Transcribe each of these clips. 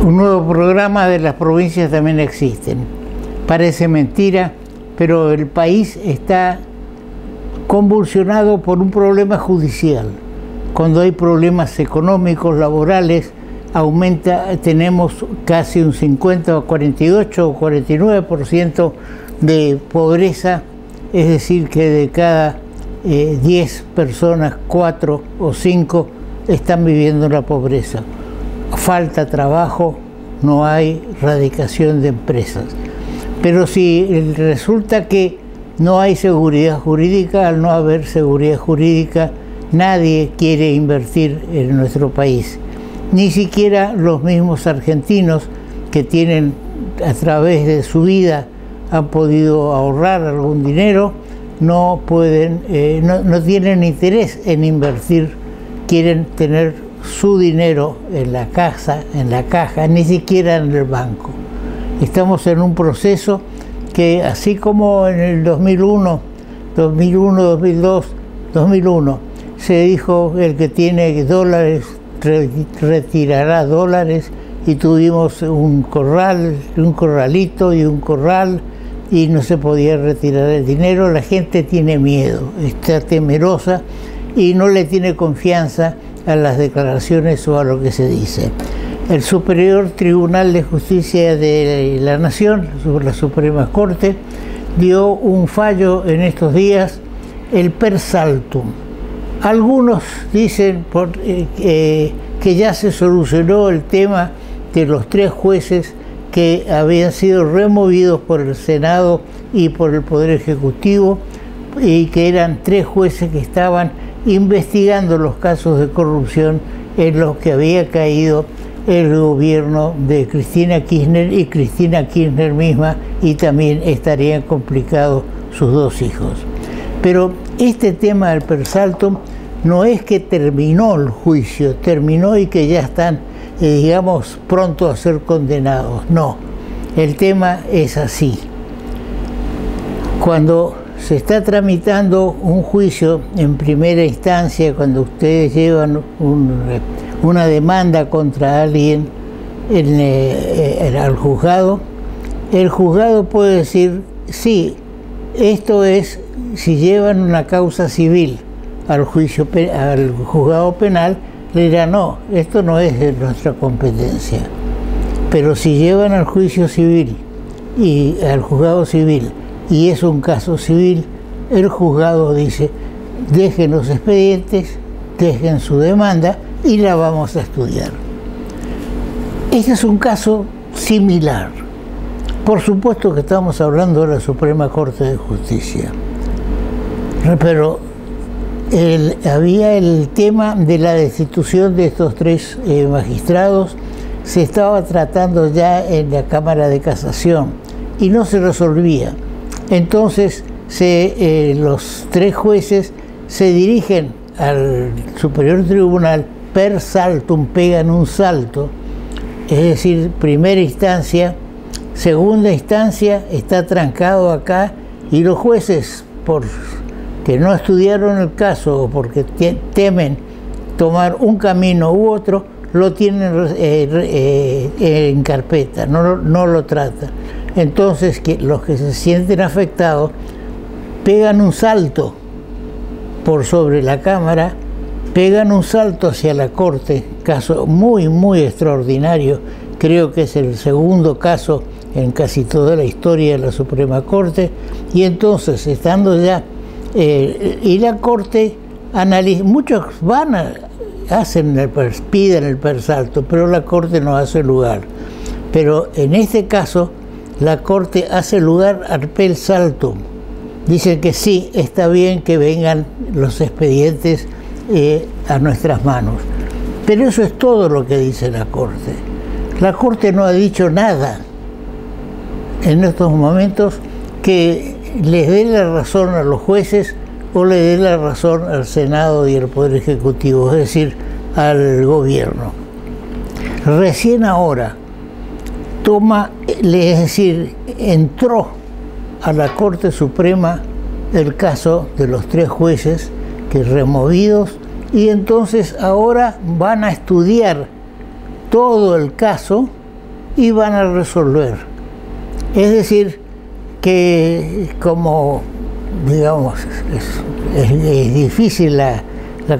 Un nuevo programa de las provincias también existen. Parece mentira, pero el país está convulsionado por un problema judicial. Cuando hay problemas económicos, laborales, tenemos casi un 50 o 48 o 49% de pobreza, es decir, que de cada 10 personas, 4 o 5 están viviendo en la pobreza. Falta trabajo, no hay radicación de empresas. Pero si resulta que no hay seguridad jurídica, al no haber seguridad jurídica, nadie quiere invertir en nuestro país. Ni siquiera los mismos argentinos que tienen a través de su vida han podido ahorrar algún dinero, no tienen interés en invertir, quieren tener su dinero en la caja, ni siquiera en el banco. Estamos en un proceso que, así como en el 2001, 2001, se dijo el que tiene dólares retirará dólares, y tuvimos un corralito y un corral, y no se podía retirar el dinero. La gente tiene miedo, está temerosa y no le tiene confianza a las declaraciones o a lo que se dice. El Superior Tribunal de Justicia de la Nación, la Suprema Corte, dio un fallo en estos días, el per saltum. Algunos dicen que ya se solucionó el tema de los 3 jueces que habían sido removidos por el Senado y por el Poder Ejecutivo, y que eran 3 jueces que estaban investigando los casos de corrupción en los que había caído el gobierno de Cristina Kirchner y Cristina Kirchner misma, y también estarían complicados sus 2 hijos. Pero este tema del per saltum no es que terminó el juicio, terminó y que ya están, digamos, pronto a ser condenados. No, el tema es así. Cuando se está tramitando un juicio en primera instancia, cuando ustedes llevan una demanda contra alguien al juzgado, el juzgado puede decir, sí, esto es, si llevan una causa civil al juzgado penal, le dirá, no, esto no es de nuestra competencia. Pero si llevan al juicio civil y al juzgado civil, y es un caso civil, el juzgado dice, dejen los expedientes, dejen su demanda y la vamos a estudiar. Este es un caso similar. Por supuesto que estamos hablando de la Suprema Corte de Justicia, pero había el tema de la destitución de estos 3 magistrados, se estaba tratando ya en la Cámara de Casación y no se resolvía. Entonces los 3 jueces se dirigen al Superior Tribunal per saltum, pegan un salto, es decir, primera instancia, segunda instancia está trancado acá, y los jueces, porque no estudiaron el caso o porque temen tomar un camino u otro, lo tienen en carpeta, no lo tratan. Entonces los que se sienten afectados pegan un salto por sobre la Cámara, pegan un salto hacia la Corte, caso muy, muy extraordinario, creo que es el segundo caso en casi toda la historia de la Suprema Corte, y entonces, estando ya, y la Corte analiza, muchos piden el per saltum, pero la Corte no hace lugar. Pero en este caso, la Corte hace lugar al per saltum. Dicen que sí, está bien que vengan los expedientes a nuestras manos. Pero eso es todo lo que dice la Corte. La Corte no ha dicho nada en estos momentos que les dé la razón a los jueces o le dé la razón al Senado y al Poder Ejecutivo, es decir, al gobierno. Recién ahora es decir, entró a la Corte Suprema el caso de los 3 jueces que removidos, y entonces ahora van a estudiar todo el caso y van a resolver. Es decir, que como, digamos, es difícil la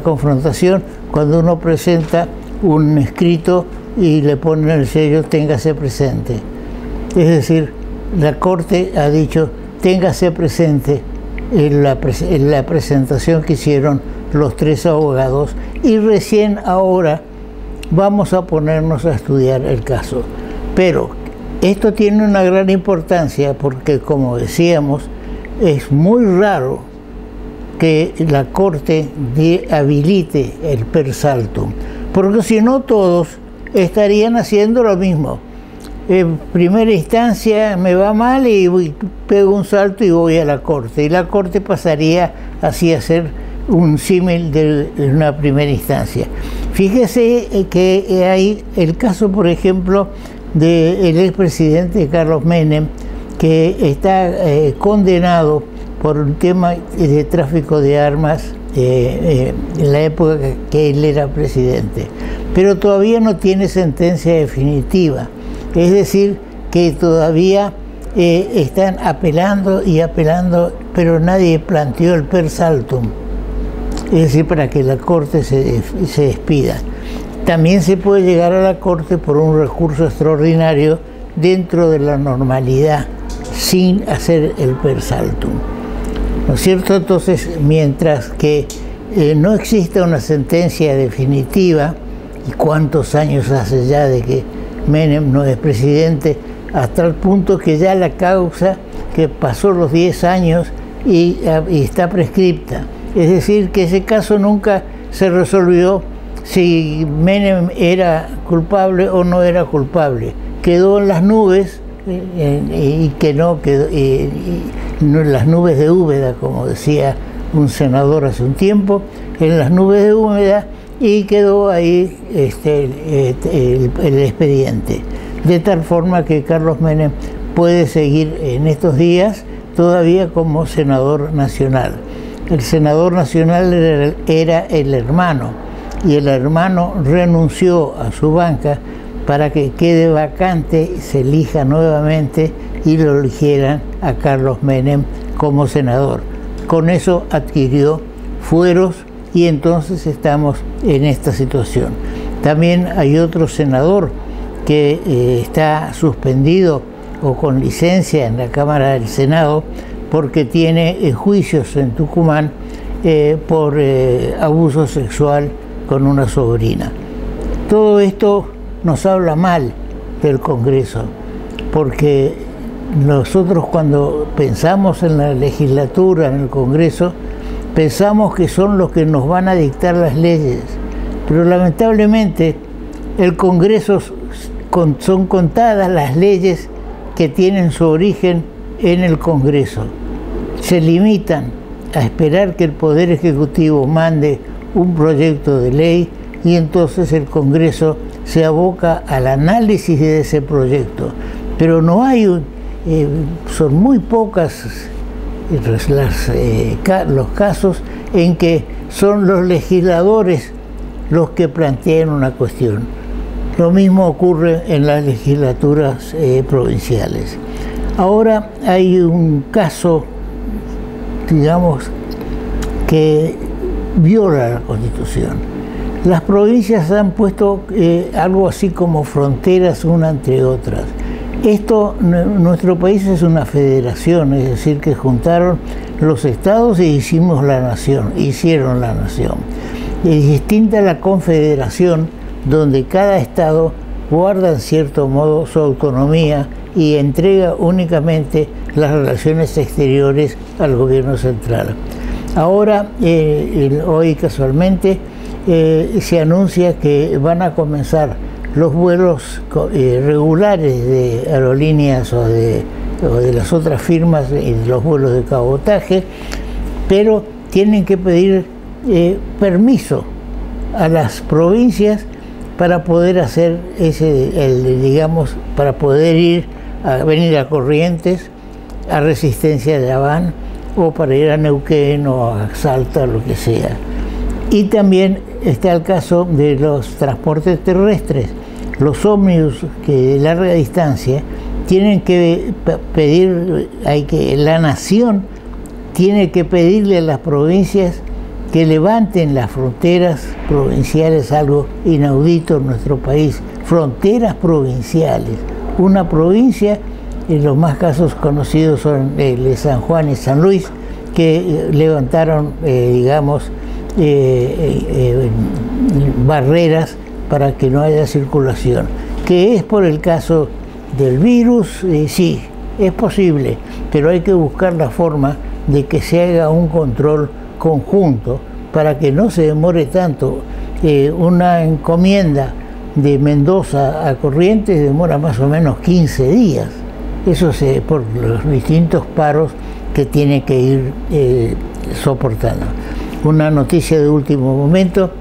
confrontación cuando uno presenta un escrito y le ponen el sello téngase presente. Es decir, la Corte ha dicho téngase presente en la presentación que hicieron los 3 abogados y recién ahora vamos a ponernos a estudiar el caso. Pero esto tiene una gran importancia porque, como decíamos, es muy raro que la Corte habilite el per saltum, porque si no todos estarían haciendo lo mismo. En primera instancia me va mal y pego un salto y voy a la Corte, y la Corte pasaría así a ser un símil de una primera instancia. Fíjese que hay el caso, por ejemplo, del expresidente Carlos Menem, que está condenado por un tema de tráfico de armas en la época que él era presidente, pero todavía no tiene sentencia definitiva. Es decir, que todavía están apelando y apelando, pero nadie planteó el per saltum, es decir, para que la Corte se despida. También se puede llegar a la Corte por un recurso extraordinario dentro de la normalidad, sin hacer el per saltum, ¿no es cierto? Entonces, mientras que no exista una sentencia definitiva, y cuántos años hace ya de que Menem no es presidente, hasta el punto que ya la causa que pasó los 10 años y está prescripta. Es decir, que ese caso nunca se resolvió si Menem era culpable o no era culpable. Quedó en las nubes y que no quedó, no en las nubes de Úbeda, como decía un senador hace un tiempo, en las nubes de Úbeda, y quedó ahí el expediente. De tal forma que Carlos Menem puede seguir en estos días todavía como senador nacional. El senador nacional era el hermano, y el hermano renunció a su banca para que quede vacante, se elija nuevamente y lo eligieran a Carlos Menem como senador. Con eso adquirió fueros y entonces estamos en esta situación. También hay otro senador que está suspendido o con licencia en la Cámara del Senado porque tiene juicios en Tucumán por abuso sexual con una sobrina. Todo esto nos habla mal del Congreso, porque nosotros cuando pensamos en la legislatura, en el Congreso, pensamos que son los que nos van a dictar las leyes, pero lamentablemente el Congreso son contadas las leyes que tienen su origen en el Congreso. Se limitan a esperar que el Poder Ejecutivo mande un proyecto de ley y entonces el Congreso se aboca al análisis de ese proyecto. Pero no hay, son muy pocas los casos en que son los legisladores los que plantean una cuestión. Lo mismo ocurre en las legislaturas provinciales. Ahora hay un caso, digamos, que viola la Constitución. Las provincias han puesto algo así como fronteras una entre otras. Nuestro país es una federación, es decir, que juntaron los estados y hicieron la nación. Es distinta a la confederación, donde cada estado guarda en cierto modo su autonomía y entrega únicamente las relaciones exteriores al gobierno central. Ahora, hoy casualmente, se anuncia que van a comenzar los vuelos regulares de aerolíneas o de las otras firmas, los vuelos de cabotaje, pero tienen que pedir permiso a las provincias para poder hacer digamos, para poder venir a Corrientes, a Resistencia de Habán, o para ir a Neuquén o a Salta, lo que sea. Y también está el caso de los transportes terrestres. los ómnibus que de larga distancia tienen que pedir, la nación tiene que pedirle a las provincias que levanten las fronteras provinciales, algo inaudito en nuestro país, fronteras provinciales. Una provincia, en los más casos conocidos son el de San Juan y San Luis, que levantaron, barreras para que no haya circulación. Que es por el caso del virus, sí, es posible, pero hay que buscar la forma de que se haga un control conjunto para que no se demore tanto. Una encomienda de Mendoza a Corrientes demora más o menos 15 días. Eso por los distintos paros que tiene que ir soportando. Una noticia de último momento: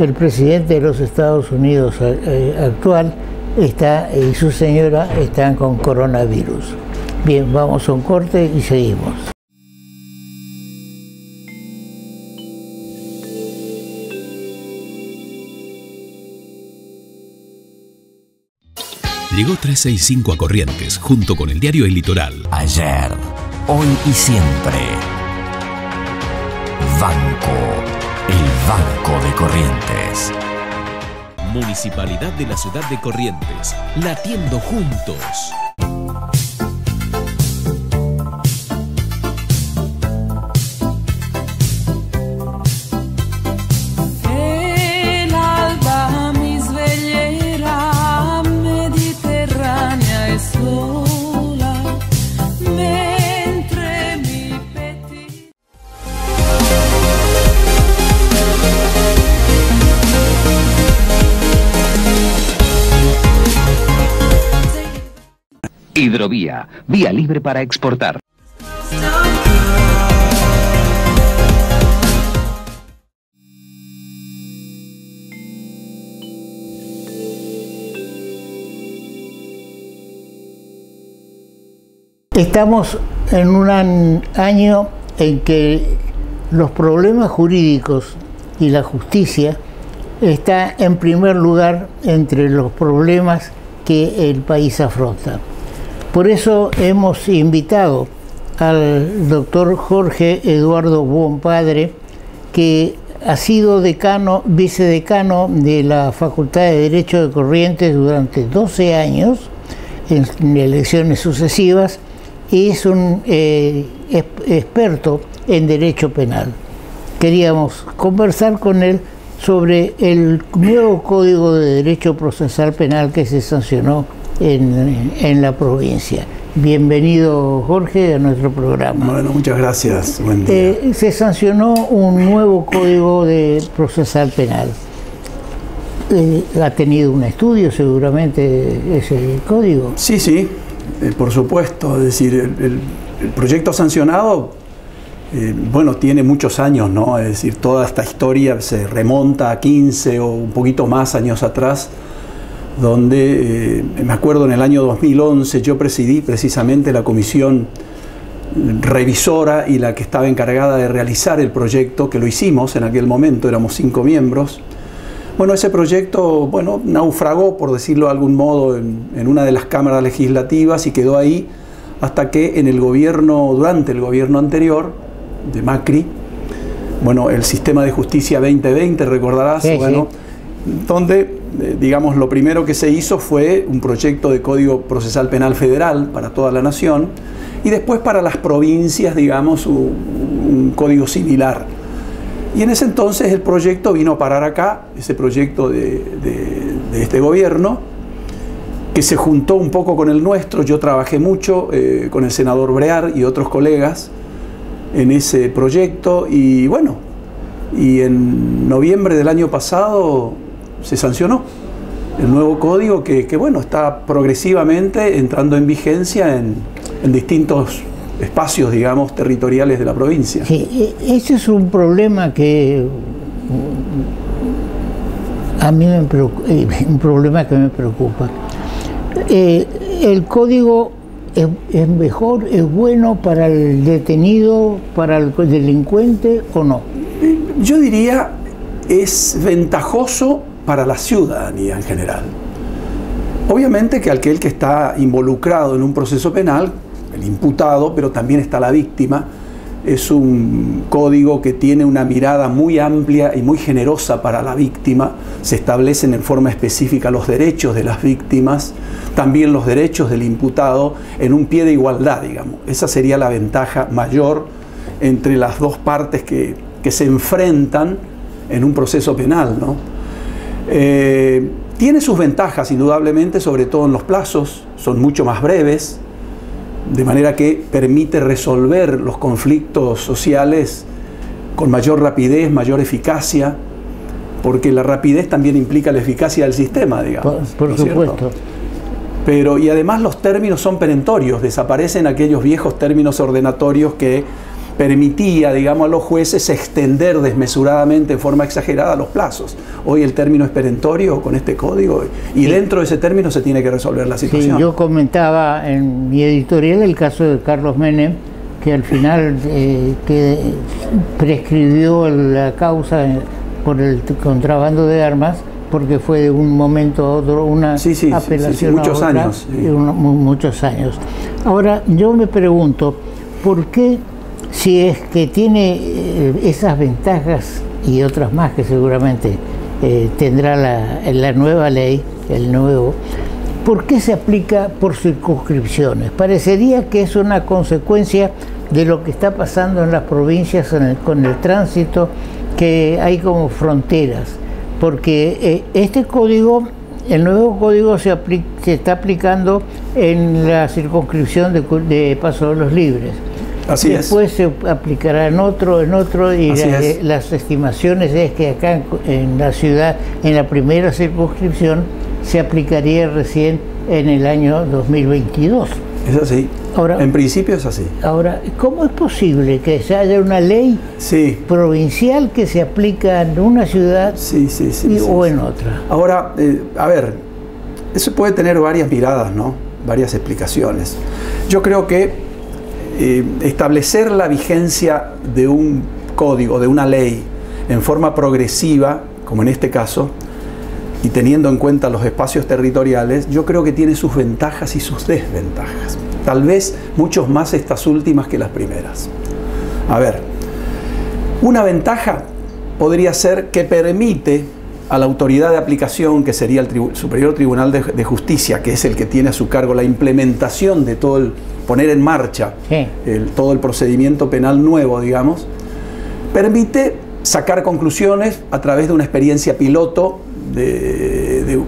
el presidente de los Estados Unidos actual y su señora están con coronavirus. Bien, vamos a un corte y seguimos. Llegó 365 a Corrientes, junto con el diario El Litoral. Ayer, hoy y siempre. Banco, el Banco de Corrientes. Municipalidad de la Ciudad de Corrientes, latiendo juntos. Hidrovía, vía libre para exportar. Estamos en un año en que los problemas jurídicos y la justicia está en primer lugar entre los problemas que el país afronta. Por eso hemos invitado al doctor Jorge Eduardo Bonpadre, que ha sido vicedecano de la Facultad de Derecho de Corrientes durante 12 años en elecciones sucesivas, y es un experto en derecho penal. Queríamos conversar con él sobre el nuevo Código de Derecho Procesal Penal que se sancionó en la provincia. Bienvenido, Jorge, a nuestro programa. Bueno, muchas gracias. Buen día. Se sancionó un nuevo Código de Procesal Penal. ¿Ha tenido un estudio seguramente ese código? Sí, sí, por supuesto. Es decir, el proyecto sancionado, bueno, tiene muchos años, ¿no? Es decir, toda esta historia se remonta a 15 o un poquito más años atrás, donde, me acuerdo, en el año 2011 yo presidí precisamente la comisión revisora y la que estaba encargada de realizar el proyecto, que lo hicimos en aquel momento, éramos 5 miembros. Bueno, ese proyecto, bueno, naufragó, por decirlo de algún modo, en una de las cámaras legislativas y quedó ahí hasta que durante el gobierno anterior, de Macri, bueno, el sistema de justicia 2020, recordarás, sí, bueno, sí. Donde, digamos, lo primero que se hizo fue un proyecto de Código Procesal Penal Federal para toda la nación y después para las provincias, digamos, un código similar. Y en ese entonces el proyecto vino a parar acá, ese proyecto de este gobierno, que se juntó un poco con el nuestro. Yo trabajé mucho con el senador Brear y otros colegas en ese proyecto y bueno, y en noviembre del año pasado se sancionó el nuevo código que bueno, está progresivamente entrando en vigencia en distintos espacios, digamos, territoriales de la provincia. Sí, ese es un problema que a mí me preocupa, un problema que me preocupa. ¿El código es mejor, es bueno para el detenido, para el delincuente o no? Yo diría es ventajoso para la ciudadanía en general. Obviamente que aquel que está involucrado en un proceso penal, el imputado, pero también está la víctima, es un código que tiene una mirada muy amplia y muy generosa para la víctima. Se establecen en forma específica los derechos de las víctimas, también los derechos del imputado en un pie de igualdad, digamos. Esa sería la ventaja mayor entre las dos partes que se enfrentan en un proceso penal, ¿no? Tiene sus ventajas, indudablemente, sobre todo en los plazos, son mucho más breves, de manera que permite resolver los conflictos sociales con mayor rapidez, mayor eficacia, porque la rapidez también implica la eficacia del sistema, digamos. Por supuesto. Pero, y además los términos son perentorios, desaparecen aquellos viejos términos ordenatorios que permitía, digamos, a los jueces extender desmesuradamente, en forma exagerada, los plazos. Hoy el término es perentorio con este código y dentro de ese término se tiene que resolver la situación. Sí, yo comentaba en mi editorial el caso de Carlos Menem, que al final que prescribió la causa por el contrabando de armas, porque fue de un momento a otro una apelación muchos a otra, años. Muchos años. Ahora, yo me pregunto, ¿por qué, si es que tiene esas ventajas y otras más que seguramente tendrá la nueva ley, el nuevo, ¿por qué se aplica por circunscripciones? Parecería que es una consecuencia de lo que está pasando en las provincias con el tránsito, que hay como fronteras, porque este código, el nuevo código se está aplicando en la circunscripción de Paso de los Libres. Así Después se aplicará en otro, y las estimaciones es que acá en la ciudad, en la primera circunscripción, se aplicaría recién en el año 2022. Es así. Ahora, en principio es así. Ahora, ¿cómo es posible que se haya una ley provincial que se aplica en una ciudad o en otra? Ahora, a ver, eso puede tener varias miradas, ¿no? Varias explicaciones. Yo creo que establecer la vigencia de un código, de una ley, en forma progresiva, como en este caso, y teniendo en cuenta los espacios territoriales, yo creo que tiene sus ventajas y sus desventajas. Tal vez muchos más estas últimas que las primeras. A ver, una ventaja podría ser que permite a la autoridad de aplicación, que sería el Superior Tribunal de Justicia, que es el que tiene a su cargo la implementación de todo el, poner en marcha todo el procedimiento penal nuevo, digamos, permite sacar conclusiones a través de una experiencia piloto,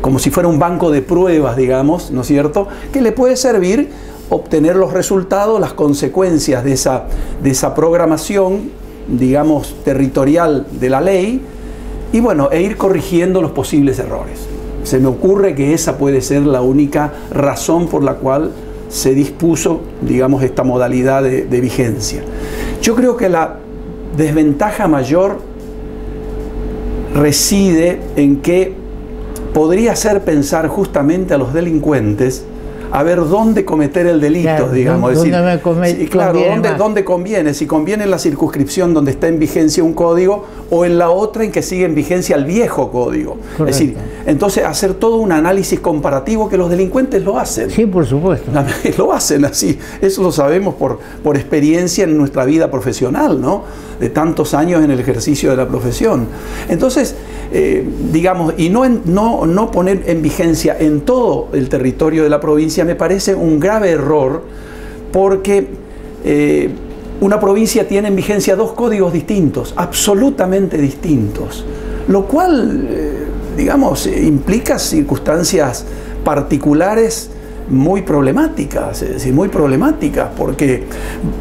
como si fuera un banco de pruebas, digamos, ¿no es cierto?, que le puede servir obtener los resultados, las consecuencias de esa programación, digamos, territorial de la ley, y bueno, e ir corrigiendo los posibles errores. Se me ocurre que esa puede ser la única razón por la cual se dispuso, digamos, esta modalidad de vigencia. Yo creo que la desventaja mayor reside en que podría hacer pensar justamente a los delincuentes a ver dónde cometer el delito, claro, digamos. ¿Dónde conviene? Si conviene en la circunscripción donde está en vigencia un código o en la otra en que sigue en vigencia el viejo código. Correcto. Es decir, entonces hacer todo un análisis comparativo, que los delincuentes lo hacen. Sí, por supuesto. Lo hacen así. Eso lo sabemos por experiencia en nuestra vida profesional, ¿no? De tantos años en el ejercicio de la profesión. Entonces, digamos, y no poner en vigencia en todo el territorio de la provincia me parece un grave error, porque una provincia tiene en vigencia dos códigos distintos, absolutamente distintos, lo cual, digamos, implica circunstancias particulares muy problemáticas, es decir, muy problemáticas, porque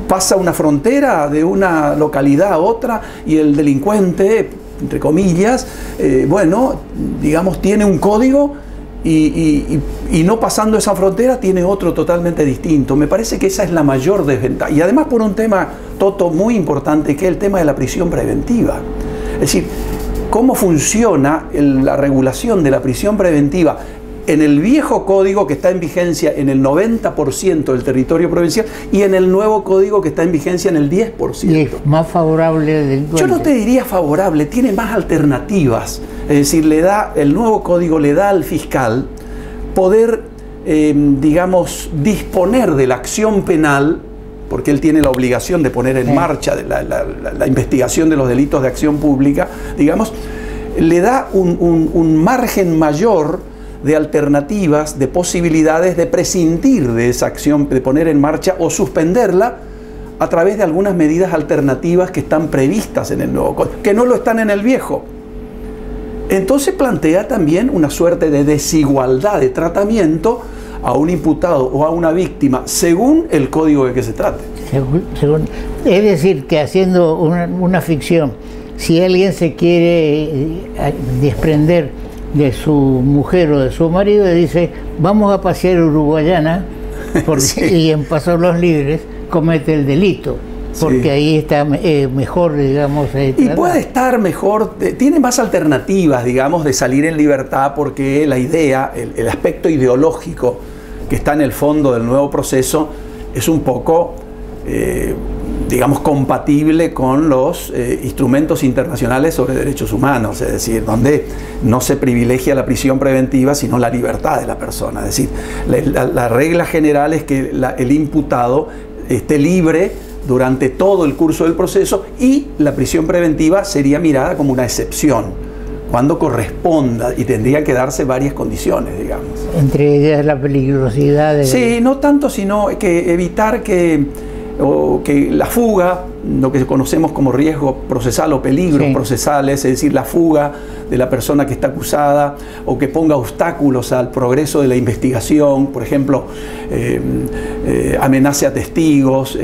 pasa una frontera de una localidad a otra y el delincuente, entre comillas, bueno, digamos, tiene un código y no pasando esa frontera tiene otro totalmente distinto. Me parece que esa es la mayor desventaja. Y además por un tema, Toto, muy importante, que es el tema de la prisión preventiva. Es decir, cómo funciona la regulación de la prisión preventiva en el viejo código que está en vigencia en el 90% del territorio provincial y en el nuevo código que está en vigencia en el 10%. Y es más favorable del delincuente. Yo no te diría favorable, tiene más alternativas. Es decir, el nuevo código le da al fiscal poder, digamos, disponer de la acción penal, porque él tiene la obligación de poner en marcha la investigación de los delitos de acción pública, digamos, le da un margen mayor de alternativas, de posibilidades de prescindir de esa acción, de poner en marcha o suspenderla a través de algunas medidas alternativas que están previstas en el nuevo código, que no lo están en el viejo. Entonces plantea también una suerte de desigualdad de tratamiento a un imputado o a una víctima según el código de que se trate. Es decir, que haciendo una ficción, si alguien se quiere desprender de su mujer o de su marido y dice, vamos a pasear a Uruguayana, sí, y en Paso Los Libres comete el delito, porque sí, ahí está mejor, digamos. Y puede estar mejor, tiene más alternativas, digamos, de salir en libertad, porque la idea, el aspecto ideológico que está en el fondo del nuevo proceso es un poco, digamos, compatible con los instrumentos internacionales sobre derechos humanos, es decir, donde no se privilegia la prisión preventiva, sino la libertad de la persona. Es decir, la regla general es que el imputado esté libre durante todo el curso del proceso, y la prisión preventiva sería mirada como una excepción, cuando corresponda, y tendría que darse varias condiciones, digamos. Entre ellas la peligrosidad de... Sí, no tanto, sino que evitar que la fuga, lo que conocemos como riesgo procesal o peligros procesales, es decir, la fuga de la persona que está acusada, o que ponga obstáculos al progreso de la investigación, por ejemplo, amenace a testigos,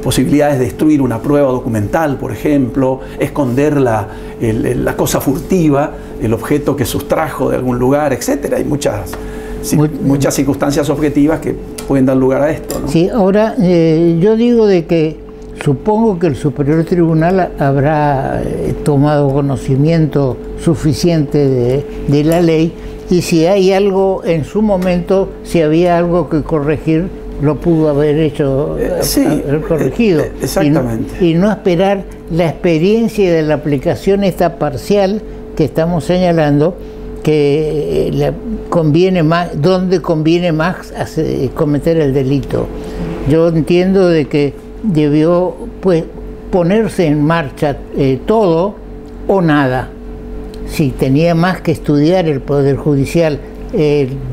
posibilidades de destruir una prueba documental, por ejemplo, esconder la cosa furtiva, el objeto que sustrajo de algún lugar, etc. Hay muchas circunstancias objetivas que pueden dar lugar a esto, ¿no? Sí, ahora yo digo de que supongo que el Superior Tribunal habrá tomado conocimiento suficiente de la ley, y si hay algo en su momento, si había algo que corregir, lo pudo haber hecho, haber corregido. Exactamente. Y no esperar la experiencia de la aplicación esta parcial que estamos señalando, que conviene más, donde conviene más cometer el delito. Yo entiendo de que debió, pues, ponerse en marcha todo o nada. Si tenía más que estudiar el Poder Judicial.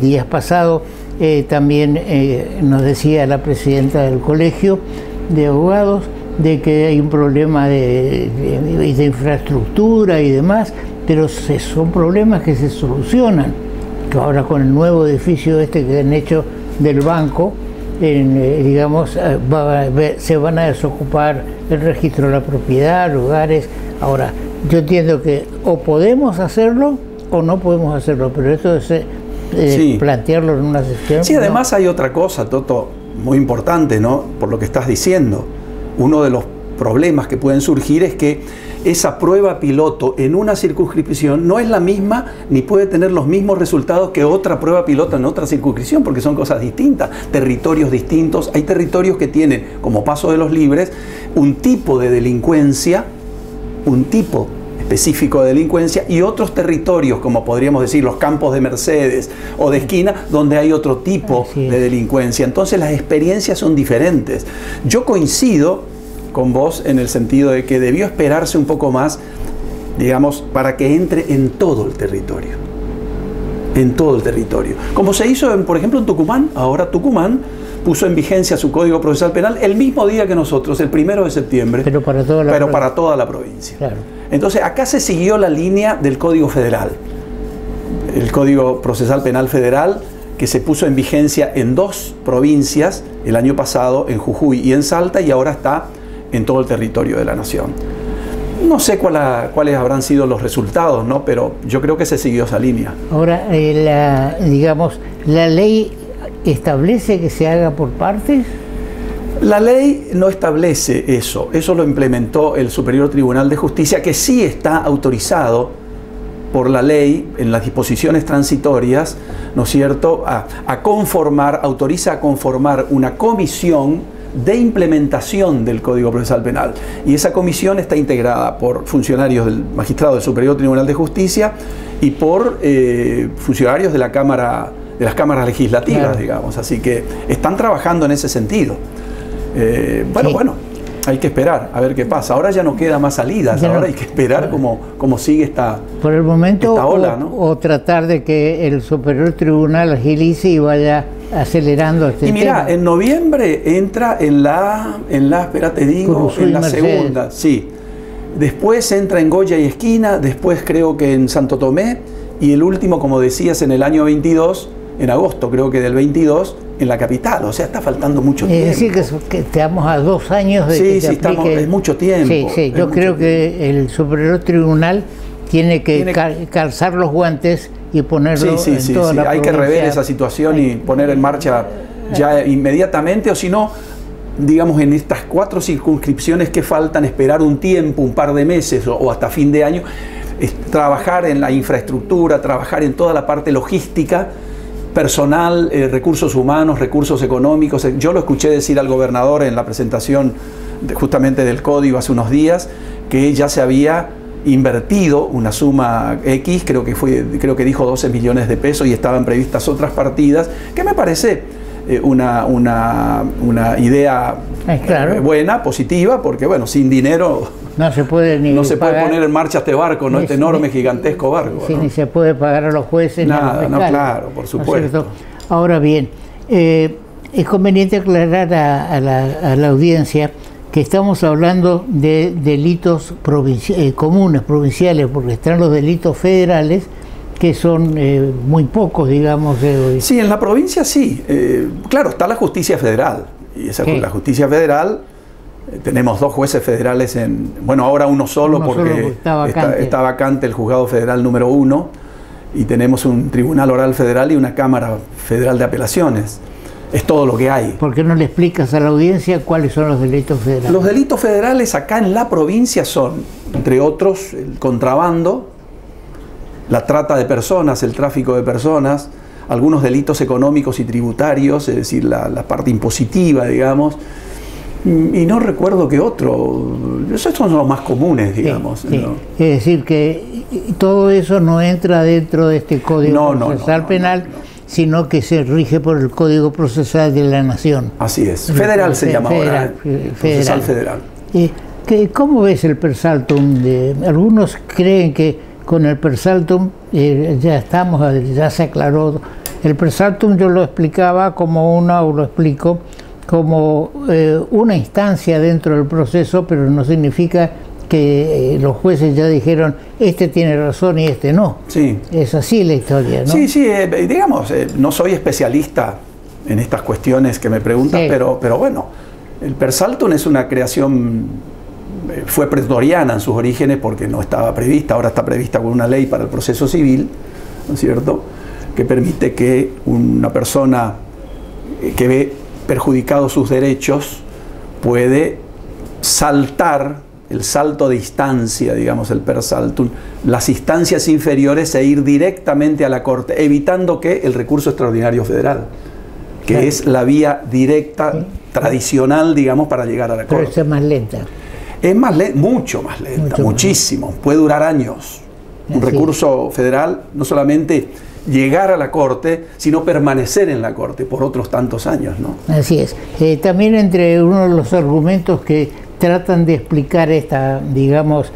Días pasados también nos decía la presidenta del Colegio de Abogados de que hay un problema de infraestructura y demás, pero son problemas que se solucionan. Que ahora con el nuevo edificio que han hecho del banco, digamos, se van a desocupar el registro de la propiedad, lugares. Ahora, yo entiendo que o podemos hacerlo o no podemos hacerlo, pero esto es plantearlo en una sesión. Sí, además hay otra cosa, Toto, muy importante, ¿no? Por lo que estás diciendo. Uno de los problemas que pueden surgir es que esa prueba piloto en una circunscripción no es la misma, ni puede tener los mismos resultados que otra prueba piloto en otra circunscripción, porque son cosas distintas, territorios distintos. Hay territorios que tienen, como Paso de los Libres, un tipo de delincuencia, un tipo específico de delincuencia, y otros territorios, como podríamos decir los Campos de Mercedes o de Esquina, donde hay otro tipo de delincuencia. Entonces las experiencias son diferentes. Yo coincido con vos en el sentido de que debió esperarse un poco más, digamos, para que entre en todo el territorio. En todo el territorio. Como se hizo, por ejemplo, en Tucumán. Ahora Tucumán puso en vigencia su Código Procesal Penal el mismo día que nosotros, el 1 de septiembre. Pero para toda la provincia. Claro. Entonces, acá se siguió la línea del Código Federal. El Código Procesal Penal Federal, que se puso en vigencia en 2 provincias el año pasado, en Jujuy y en Salta, y ahora está en todo el territorio de la nación. No sé cuáles habrán sido los resultados, ¿no? Pero yo creo que se siguió esa línea. Ahora, digamos, ¿la ley establece que se haga por partes? La ley no establece eso. Eso lo implementó el Superior Tribunal de Justicia, que sí está autorizado por la ley en las disposiciones transitorias, ¿no es cierto?, autoriza a conformar una comisión de implementación del Código Procesal Penal. Y esa comisión está integrada por funcionarios del magistrado del Superior Tribunal de Justicia y por funcionarios de la Cámara las cámaras legislativas, claro, digamos. Así que están trabajando en ese sentido. Sí. Bueno, hay que esperar a ver qué pasa. Ahora ya no queda más salidas, Ya ahora no. hay que esperar cómo sigue esta... Por el momento, esta ola, ¿no? o tratar de que el Superior Tribunal agilice y vaya acelerando este Y mira, tema. en noviembre entra espera, te digo, Cruzul en la Mercedes. segunda, sí. Después entra en Goya y Esquina, después creo que en Santo Tomé, y el último, como decías, en el año 22, en agosto creo que del 22, en la capital. O sea, está faltando mucho tiempo. Es decir, que estamos a 2 años de que se aplique. Es mucho tiempo. Sí, sí, yo creo que el Superior Tribunal tiene que calzar los guantes y ponerlo en toda la hay que provincia. rever esa situación y poner en marcha ya inmediatamente, o si no, digamos, en estas 4 circunscripciones que faltan, esperar un tiempo, un par de meses o hasta fin de año, trabajar en la infraestructura, trabajar en toda la parte logística, personal, recursos humanos, recursos económicos. Yo lo escuché decir al gobernador en la presentación justamente del código hace unos días, que ya se había invertido una suma X, creo que dijo 12 millones de pesos, y estaban previstas otras partidas, que me parece una idea claro, buena, positiva, porque bueno, sin dinero no se puede puede poner en marcha este barco, ¿no? Este enorme, gigantesco barco, sí, ¿no? ni se puede pagar a los jueces. Nada, ni a los fiscales, claro, por supuesto. ¿no es cierto? Ahora bien, es conveniente aclarar a la audiencia que estamos hablando de delitos comunes, provinciales, porque están los delitos federales, que son muy pocos, digamos. Sí, en la provincia sí. Claro, está la justicia federal. Y la justicia federal, tenemos 2 jueces federales bueno, ahora uno solo porque está vacante el juzgado federal número 1, y tenemos un tribunal oral federal y una cámara federal de apelaciones. Es todo lo que hay. ¿Por qué no le explicas a la audiencia cuáles son los delitos federales? Los delitos federales acá en la provincia son, entre otros, el contrabando, la trata de personas, el tráfico de personas, algunos delitos económicos y tributarios, es decir, la parte impositiva, digamos, y no recuerdo qué otro. Esos son los más comunes, digamos. Sí. ¿No? Es decir, que todo eso no entra dentro de este Código Procesal Penal, sino que se rige por el Código Procesal de la Nación. Así es. Federal se llama ahora. Procesal federal. ¿Cómo ves el per saltum? Algunos creen que con el per saltum ya se aclaró. El per saltum yo lo explicaba como lo explico como una instancia dentro del proceso, pero no significa que los jueces ya dijeron este tiene razón y este no. Sí. Es así la historia, ¿no? Sí, digamos, no soy especialista en estas cuestiones que me preguntas, sí, pero bueno, el per saltum es una creación, fue pretoriana en sus orígenes porque no estaba prevista, ahora está prevista con una ley para el proceso civil, ¿no es cierto?, que permite que una persona que ve perjudicados sus derechos puede saltar el salto de instancia, digamos, el per saltum, las instancias inferiores, e ir directamente a la Corte, evitando que el recurso extraordinario federal, que claro, es la vía directa, sí, tradicional, digamos, para llegar a la Corte. Pero es más lenta. Es mucho más lenta, muchísimo. Puede durar años. Un recurso federal, no solamente llegar a la Corte, sino permanecer en la Corte por otros tantos años, ¿no? Así es. También entre uno de los argumentos que tratan de explicar esta, digamos,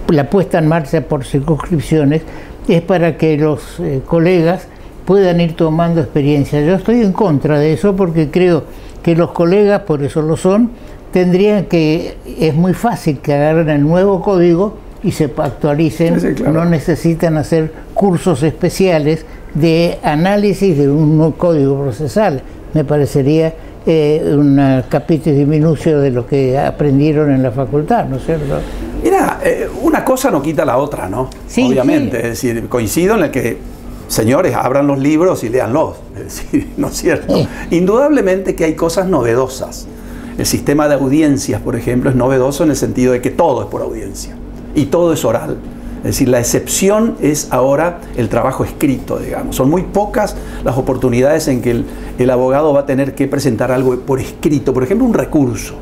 la puesta en marcha por circunscripciones, es para que los colegas puedan ir tomando experiencia. Yo estoy en contra de eso porque creo que los colegas, por eso lo son, es muy fácil que agarren el nuevo código y se actualicen, sí, claro, no necesitan hacer cursos especiales de análisis de un nuevo código procesal. Me parecería un capítulo diminucio de lo que aprendieron en la facultad, ¿no es cierto? Mira, una cosa no quita la otra, ¿no? Sí, obviamente, sí. Es decir, coincido en el que, señores, abran los libros y léanlos, es decir, ¿no es cierto? Sí. Indudablemente que hay cosas novedosas. El sistema de audiencias, por ejemplo, es novedoso en el sentido de que todo es por audiencia y todo es oral. Es decir, la excepción es ahora el trabajo escrito, digamos. Son muy pocas las oportunidades en que el abogado va a tener que presentar algo por escrito, por ejemplo, un recurso.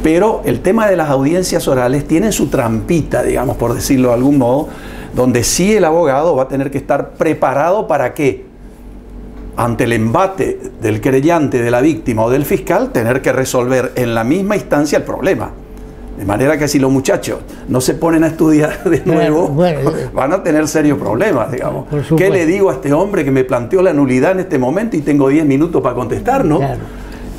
Pero el tema de las audiencias orales tiene su trampita, digamos, por decirlo de algún modo, donde sí el abogado va a tener que estar preparado para que, ante el embate del querellante, de la víctima o del fiscal, tener que resolver en la misma instancia el problema. De manera que si los muchachos no se ponen a estudiar de nuevo, van a tener serios problemas, digamos. ¿Qué le digo a este hombre que me planteó la nulidad en este momento y tengo 10 minutos para contestar, no? Claro.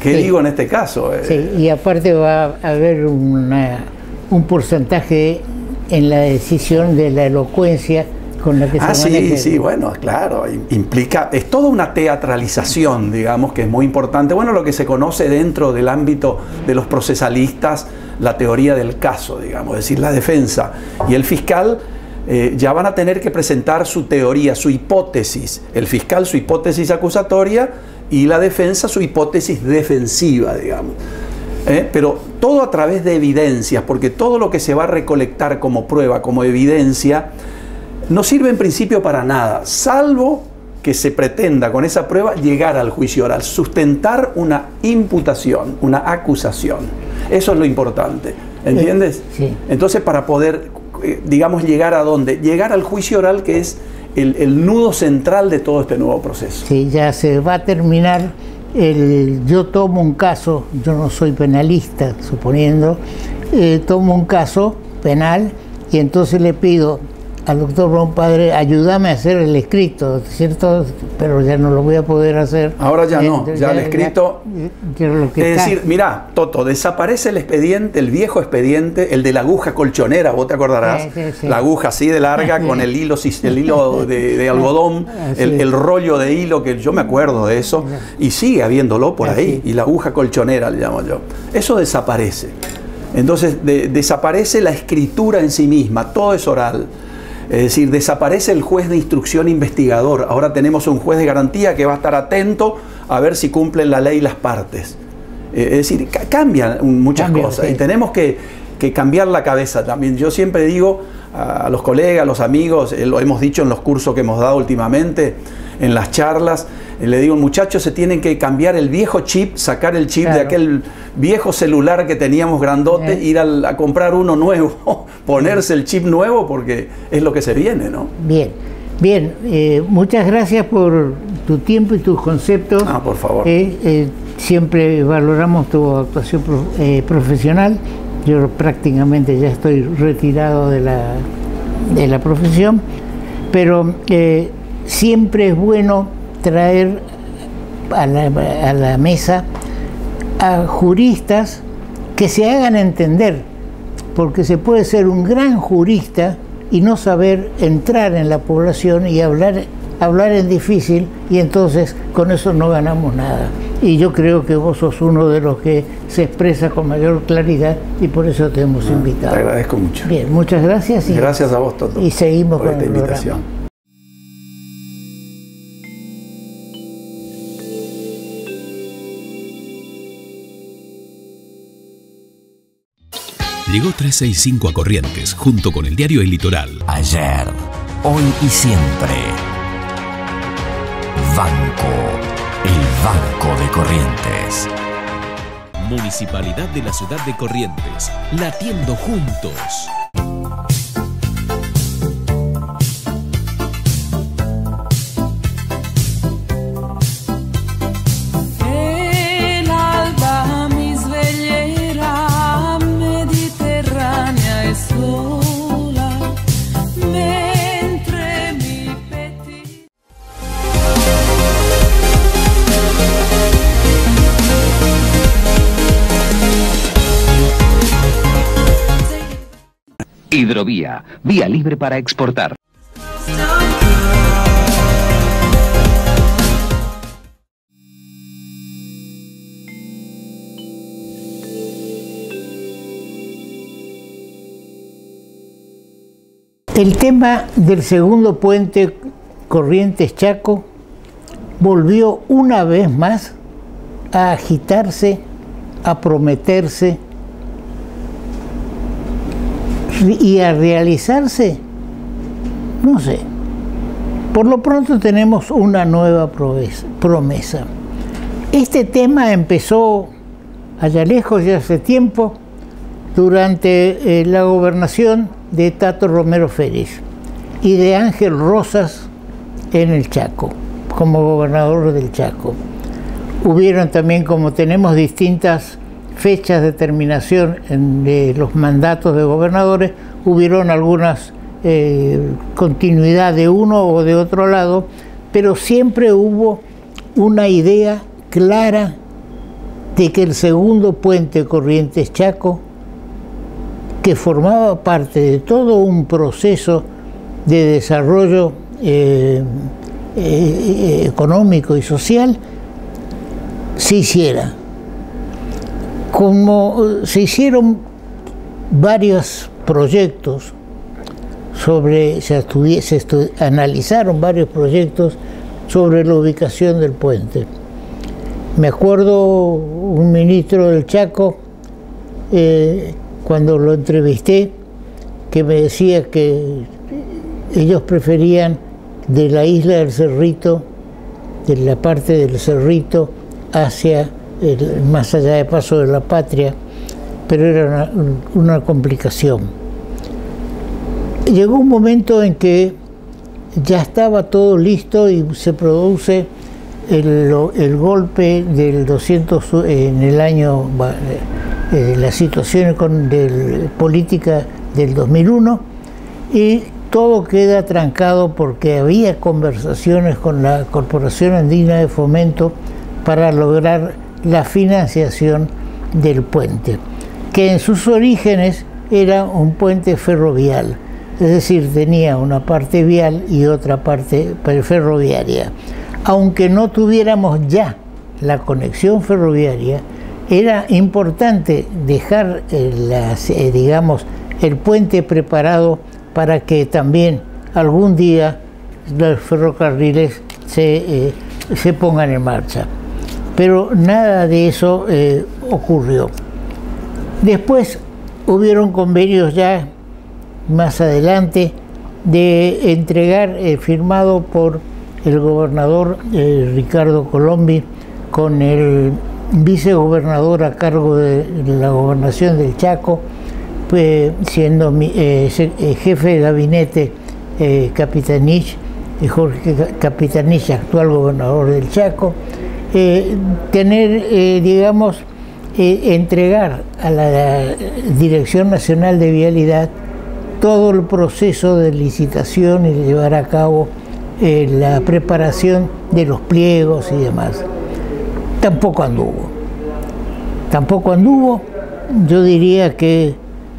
¿Qué digo en este caso? Sí, y aparte va a haber un porcentaje en la decisión de la elocuencia con la que se maneja. Sí, bueno, claro, implica, es toda una teatralización, digamos, que es muy importante. Bueno, lo que se conoce dentro del ámbito de los procesalistas, la teoría del caso, digamos, es decir, la defensa y el fiscal ya van a tener que presentar su teoría, su hipótesis, el fiscal su hipótesis acusatoria y la defensa su hipótesis defensiva, digamos. Pero todo a través de evidencias, porque todo lo que se va a recolectar como prueba, como evidencia, no sirve en principio para nada, salvo que se pretenda con esa prueba llegar al juicio oral, sustentar una imputación, una acusación. Eso es lo importante, ¿entiendes? Sí. Entonces, para poder, digamos, llegar a dónde? Llegar al juicio oral, que es el nudo central de todo este nuevo proceso. Sí, ya se va a terminar yo tomo un caso, yo no soy penalista, suponiendo, tomo un caso penal y entonces le pido al doctor Rompadre, ayúdame a hacer el escrito, ¿cierto? Pero ya no lo voy a poder hacer. Ahora ya no, ya el escrito... lo que es decir, mirá, Toto, desaparece el expediente, el viejo expediente, el de la aguja colchonera, vos te acordarás, sí. La aguja así de larga con el hilo de algodón, el rollo de hilo, que yo me acuerdo de eso, y sigue habiéndolo por ahí, y la aguja colchonera le llamo yo. Eso desaparece. Entonces desaparece la escritura en sí misma, todo es oral. Es decir, desaparece el juez de instrucción investigador. Ahora tenemos un juez de garantía que va a estar atento a ver si cumplen la ley las partes. Es decir, cambian muchas cosas y tenemos que cambiar la cabeza también. Yo siempre digo a los colegas, a los amigos, lo hemos dicho en los cursos que hemos dado últimamente, en las charlas, le digo, muchachos, se tienen que cambiar el viejo chip, sacar el chip de aquel viejo celular que teníamos grandote, ir a comprar uno nuevo, ponerse el chip nuevo, porque es lo que se viene, ¿no? Bien, muchas gracias por tu tiempo y tus conceptos. Por favor. Siempre valoramos tu actuación profesional. Yo prácticamente ya estoy retirado de la profesión, pero siempre es bueno traer a la mesa a juristas que se hagan entender, porque se puede ser un gran jurista y no saber entrar en la población y hablar en difícil, y entonces con eso no ganamos nada. Y yo creo que vos sos uno de los que se expresa con mayor claridad y por eso te hemos invitado. Te agradezco mucho. Bien, muchas gracias. Gracias a vos, Toto. Y seguimos por con esta el invitación. programa. Llegó 365 a Corrientes, junto con el diario El Litoral. Ayer, hoy y siempre. Banco, el Banco de Corrientes. Municipalidad de la ciudad de Corrientes, latiendo juntos. Hidrovía, vía libre para exportar. El tema del segundo puente Corrientes-Chaco volvió una vez más a agitarse, a prometerse y a realizarse, no sé. Por lo pronto tenemos una nueva promesa. Este tema empezó allá lejos, ya hace tiempo, durante la gobernación de Tato Romero Félix y de Ángel Rosas en el Chaco, como gobernador del Chaco. Hubieron también, como tenemos distintas fechas de terminación de los mandatos de gobernadores, hubieron algunas continuidad de uno o de otro lado, pero siempre hubo una idea clara de que el segundo puente Corrientes-Chaco, que formaba parte de todo un proceso de desarrollo económico y social, se hiciera. Como se hicieron varios proyectos analizaron varios proyectos sobre la ubicación del puente. Me acuerdo un ministro del Chaco, cuando lo entrevisté, que me decía que ellos preferían de la isla del Cerrito, de la parte del Cerrito, hacia más allá de Paso de la Patria, pero era una complicación. Llegó un momento en que ya estaba todo listo y se produce el golpe del 200 en el año, la situación política del 2001, y todo queda trancado porque había conversaciones con la Corporación Andina de Fomento para lograr la financiación del puente, que en sus orígenes era un puente ferrovial. Es decir, tenía una parte vial y otra parte ferroviaria. Aunque no tuviéramos ya la conexión ferroviaria, era importante dejar el puente preparado para que también algún día los ferrocarriles se pongan en marcha. Pero nada de eso ocurrió. Después hubieron convenios ya más adelante de entregar, firmado por el gobernador Ricardo Colombi con el vicegobernador a cargo de la gobernación del Chaco, siendo jefe de gabinete Capitanich, Jorge Capitanich, actual gobernador del Chaco, entregar a la Dirección Nacional de Vialidad todo el proceso de licitación y llevar a cabo la preparación de los pliegos y demás. Tampoco anduvo. Yo diría que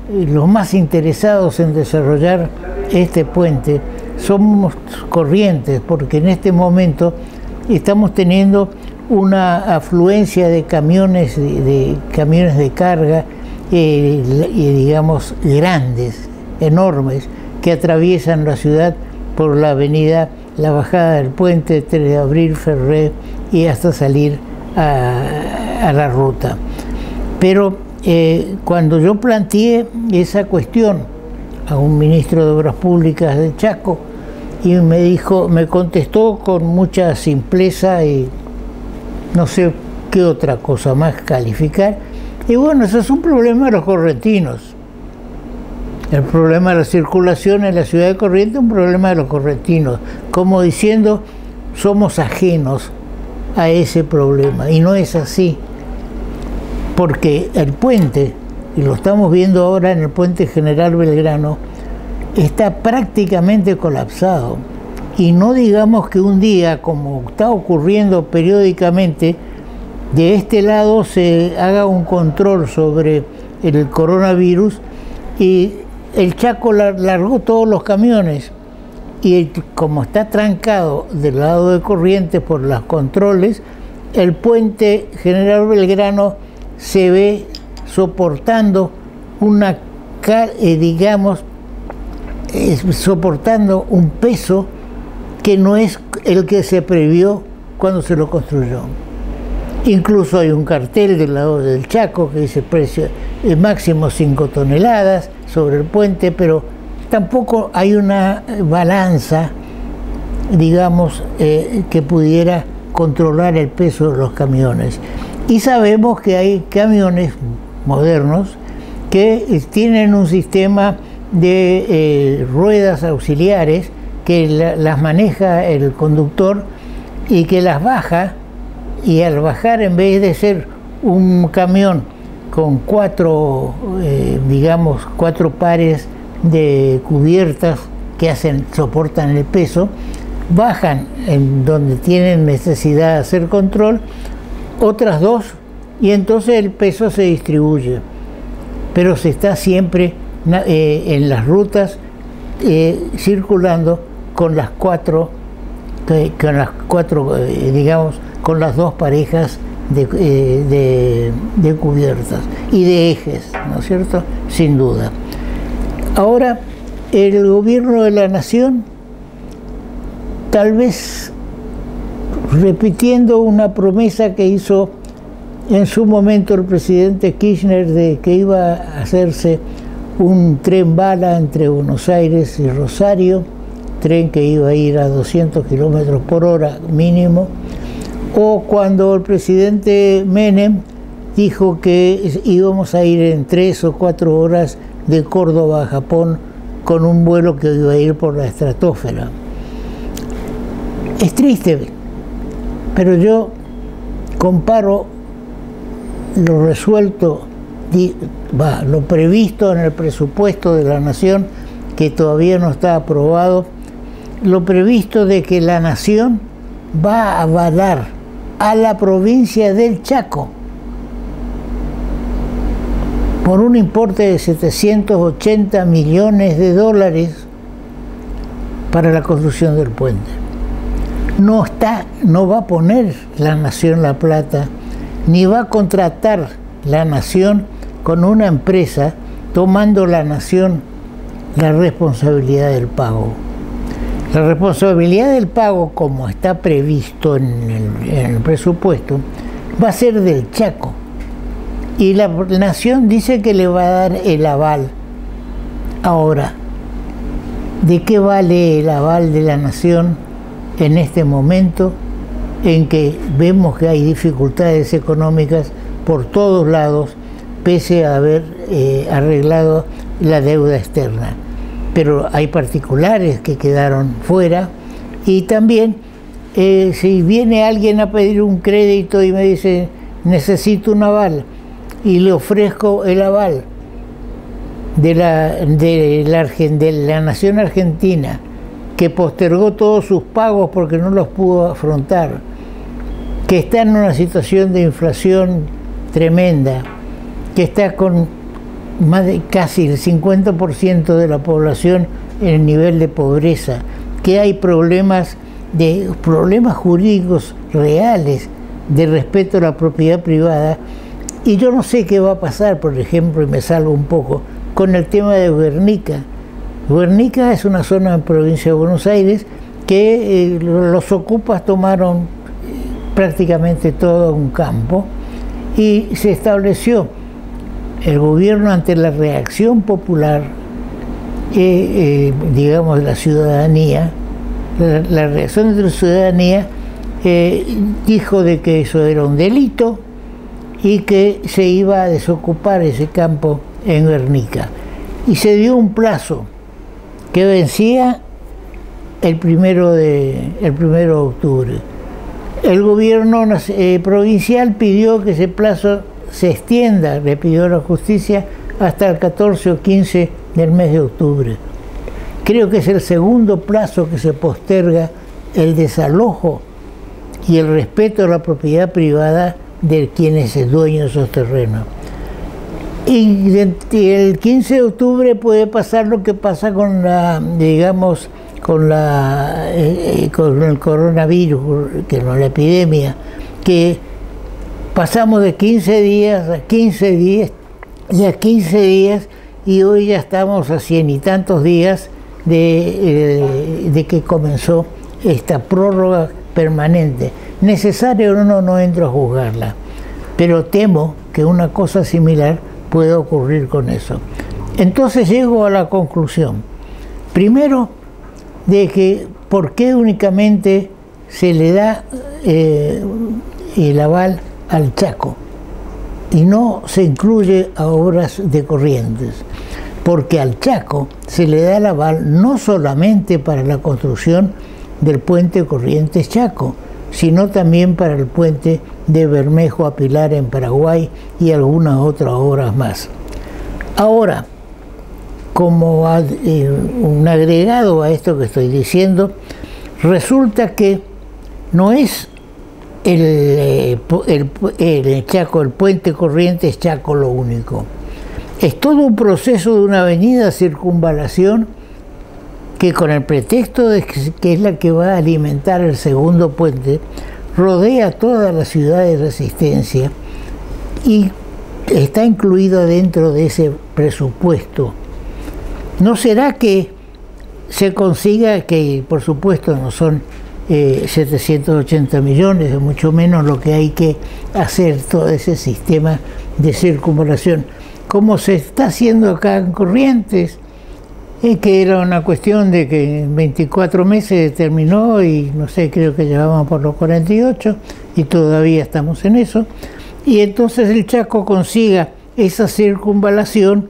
los más interesados en desarrollar este puente somos Corrientes, porque en este momento estamos teniendo una afluencia de camiones de carga, digamos, grandes, enormes, que atraviesan la ciudad por la avenida, la bajada del puente 3 de Abril, Ferré, y hasta salir a la ruta. Pero cuando yo planteé esa cuestión a un ministro de Obras Públicas de Chaco, y me contestó con mucha simpleza y no sé qué otra cosa más calificar, y bueno, eso es un problema de los correntinos. El problema de la circulación en la ciudad de Corrientes es un problema de los correntinos, como diciendo, somos ajenos a ese problema, y no es así, porque el puente, y lo estamos viendo ahora en el puente General Belgrano, está prácticamente colapsado, y no digamos que un día, como está ocurriendo periódicamente, de este lado se haga un control sobre el coronavirus y el Chaco largó todos los camiones, y como está trancado del lado de Corrientes por los controles, el puente General Belgrano se ve soportando soportando un peso que no es el que se previó cuando se lo construyó. Incluso hay un cartel del lado del Chaco que dice precio máximo 5 toneladas sobre el puente, pero tampoco hay una balanza, digamos, que pudiera controlar el peso de los camiones. Y sabemos que hay camiones modernos que tienen un sistema de ruedas auxiliares que las maneja el conductor y que las baja, y al bajar, en vez de ser un camión con cuatro pares de cubiertas que soportan el peso, bajan en donde tienen necesidad de hacer control otras dos, y entonces el peso se distribuye, pero se está siempre en las rutas circulando con las dos parejas de cubiertas y de ejes, ¿no es cierto? Sin duda. Ahora, el gobierno de la nación, tal vez repitiendo una promesa que hizo en su momento el presidente Kirchner, de que iba a hacerse un tren bala entre Buenos Aires y Rosario, tren que iba a ir a 200 kilómetros por hora mínimo, o cuando el presidente Menem dijo que íbamos a ir en 3 o 4 horas de Córdoba a Japón con un vuelo que iba a ir por la estratosfera. Es triste, pero yo comparo lo resuelto, lo previsto en el presupuesto de la nación, que todavía no está aprobado, lo previsto de que la nación va a avalar a la provincia del Chaco por un importe de 780 millones de dólares para la construcción del puente. No va a poner la nación la plata, ni va a contratar la nación con una empresa, tomando la nación la responsabilidad del pago. La responsabilidad del pago, como está previsto en el presupuesto, va a ser del Chaco. Y la nación dice que le va a dar el aval. Ahora, ¿de qué vale el aval de la nación en este momento en que vemos que hay dificultades económicas por todos lados, pese a haber arreglado la deuda externa? Pero hay particulares que quedaron fuera, y también si viene alguien a pedir un crédito y me dice necesito un aval, y le ofrezco el aval de la nación argentina, que postergó todos sus pagos porque no los pudo afrontar, que está en una situación de inflación tremenda, que está con más de casi el 50% de la población en el nivel de pobreza, que hay problemas jurídicos reales de respeto a la propiedad privada. Y yo no sé qué va a pasar, por ejemplo, y me salgo un poco, con el tema de Guernica. Guernica es una zona en provincia de Buenos Aires que los ocupas tomaron prácticamente todo un campo, y se estableció el gobierno, ante la reacción popular, digamos, de la ciudadanía, la reacción de la ciudadanía dijo de que eso era un delito y que se iba a desocupar ese campo en Guernica. Y se dio un plazo que vencía el 1 de octubre. El gobierno provincial pidió que ese plazo se extienda, le pidió a la justicia, hasta el 14 o 15 del mes de octubre. Creo que es el segundo plazo que se posterga el desalojo y el respeto a la propiedad privada de quienes es dueño de esos terrenos. Y el 15 de octubre puede pasar lo que pasa con con el coronavirus, que no la epidemia, que pasamos de 15 días a 15 días y a 15 días, y hoy ya estamos a 100 y tantos días de que comenzó esta prórroga permanente. Necesaria o no entro a juzgarla, pero temo que una cosa similar pueda ocurrir con eso. Entonces llego a la conclusión, primero, de que por qué únicamente se le da el aval al Chaco. y no se incluye a obras de Corrientes, porque al Chaco se le da el aval no solamente para la construcción del puente Corrientes-Chaco, sino también para el puente de Bermejo a Pilar en Paraguay y algunas otras obras más. Ahora, como un agregado a esto que estoy diciendo, resulta que no es el Chaco, el puente Corrientes-Chaco lo único. Es todo un proceso de una avenida circunvalación que, con el pretexto de que es la que va a alimentar el segundo puente, rodea toda la ciudad de Resistencia y está incluida dentro de ese presupuesto. ¿No será que se consiga, que por supuesto no son 780 millones, mucho menos lo que hay que hacer todo ese sistema de circunvalación, como se está haciendo acá en Corrientes, que era una cuestión de que en 24 meses terminó y no sé, creo que llevamos por los 48 y todavía estamos en eso, y entonces el Chaco consiga esa circunvalación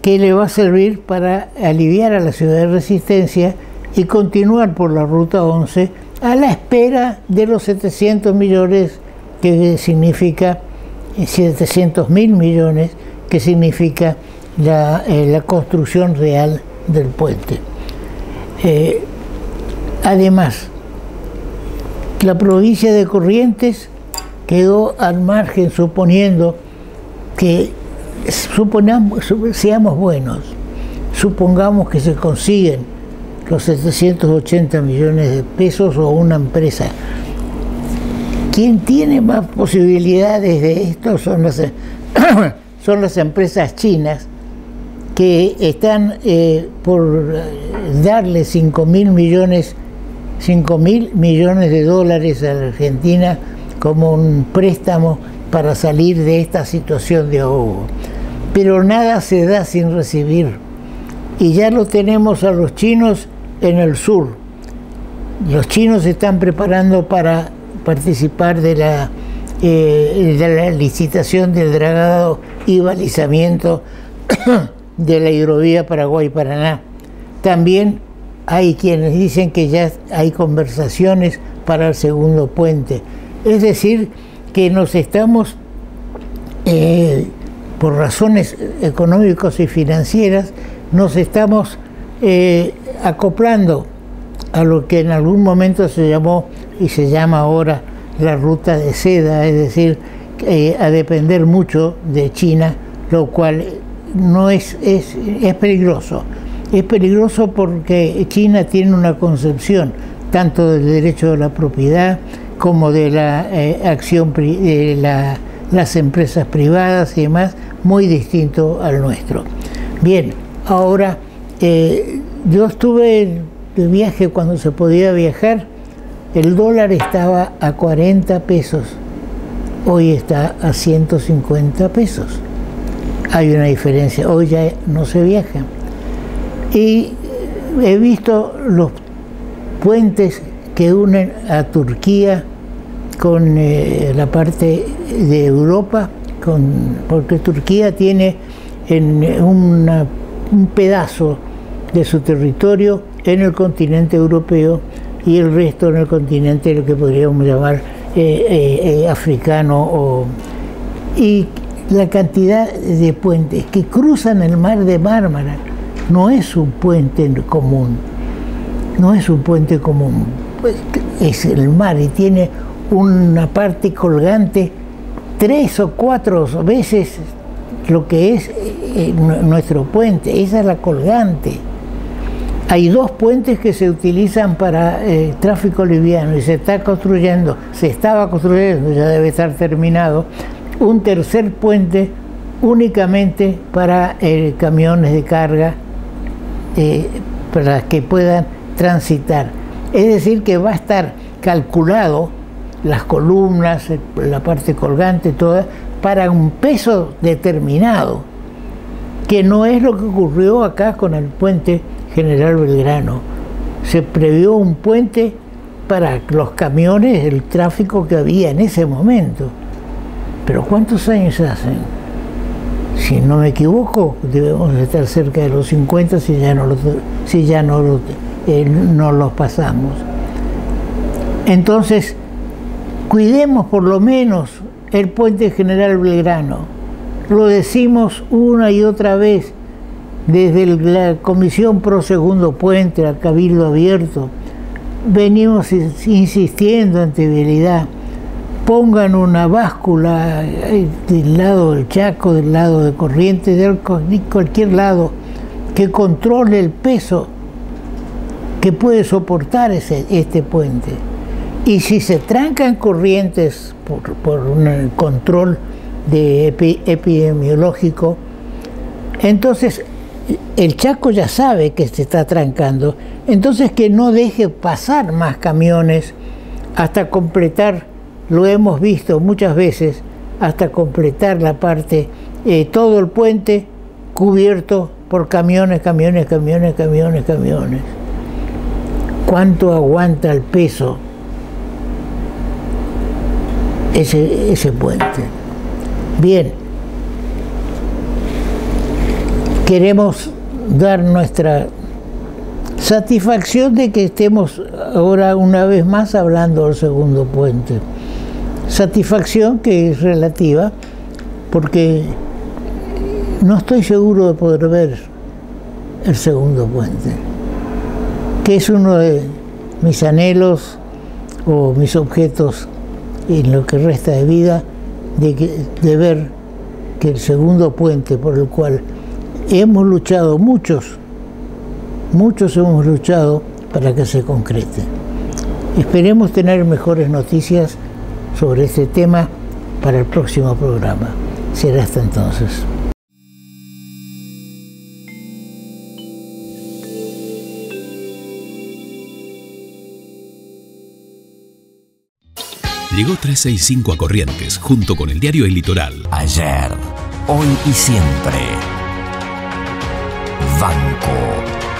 que le va a servir para aliviar a la ciudad de Resistencia y continuar por la ruta 11 a la espera de los 700 millones que significa 700.000 millones que significa la construcción real del puente. Además, la provincia de Corrientes quedó al margen, suponiendo que seamos buenos, supongamos que se consiguen los 780 millones de pesos o una empresa. Quien tiene más posibilidades de esto son las empresas chinas, que están por darle 5.000 millones de dólares a la Argentina como un préstamo para salir de esta situación de ahogo. Pero nada se da sin recibir. Y ya lo tenemos a los chinos en el sur. Los chinos se están preparando para participar de la licitación del dragado y balizamiento de la hidrovía Paraguay-Paraná. También hay quienes dicen que ya hay conversaciones para el segundo puente. Es decir, que nos estamos, por razones económicas y financieras, nos estamos acoplando a lo que en algún momento se llamó y se llama ahora la ruta de seda, es decir, a depender mucho de China, lo cual no es peligroso. Es peligroso porque China tiene una concepción tanto del derecho de la propiedad como de la acción de las empresas privadas y demás, muy distinto al nuestro. Bien, ahora yo estuve de viaje cuando se podía viajar, el dólar estaba a 40 pesos, hoy está a 150 pesos. Hay una diferencia, hoy ya no se viaja. Y he visto los puentes que unen a Turquía con la parte de Europa, porque Turquía tiene un pedazo de su territorio en el continente europeo y el resto en el continente, lo que podríamos llamar africano. Y la cantidad de puentes que cruzan el mar de Mármara no es un puente común, no es un puente común, pues es el mar y tiene una parte colgante 3 o 4 veces lo que es nuestro puente. Esa es la colgante. Hay 2 puentes que se utilizan para tráfico liviano y se estaba construyendo, ya debe estar terminado, un tercer puente únicamente para camiones de carga, para que puedan transitar. Es decir, que va a estar calculado las columnas, la parte colgante, toda, para un peso determinado, que no es lo que ocurrió acá con el puente General Belgrano. Se previó un puente para los camiones, el tráfico que había en ese momento, Pero ¿cuántos años hacen? Si no me equivoco, debemos estar cerca de los 50 si ya no los pasamos. Entonces, cuidemos por lo menos el puente General Belgrano. Lo decimos una y otra vez, desde la Comisión Pro Segundo Puente, al Cabildo Abierto, venimos insistiendo ante Vialidad. Pongan una báscula del lado del Chaco, del lado de Corrientes, de cualquier lado, que controle el peso que puede soportar este puente. Y si se trancan Corrientes por un control epidemiológico, entonces el Chaco ya sabe que se está trancando, entonces que no deje pasar más camiones hasta completar, lo hemos visto muchas veces, hasta completar la parte, todo el puente cubierto por camiones. ¿Cuánto aguanta el peso ese puente? Bien, queremos dar nuestra satisfacción de que estemos ahora una vez más hablando del segundo puente. Satisfacción que es relativa, porque no estoy seguro de poder ver el segundo puente, que es uno de mis anhelos o mis objetos en lo que resta de vida, de ver que el segundo puente, por el cual hemos luchado muchos hemos luchado para que se concrete. Esperemos tener mejores noticias sobre este tema para el próximo programa. Será hasta entonces. Llegó 365 a Corrientes, junto con el diario El Litoral. Ayer, hoy y siempre.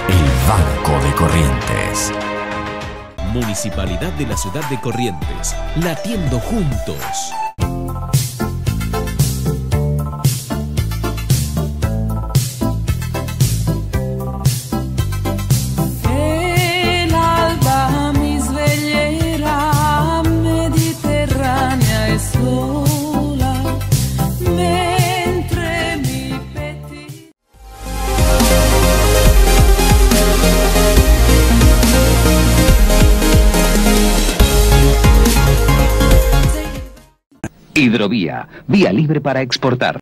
El Banco de Corrientes. Municipalidad de la ciudad de Corrientes, latiendo juntos. El alba mi sveglierà, mediterranea e sola, mentre mi petti. Hidrovía, vía libre para exportar.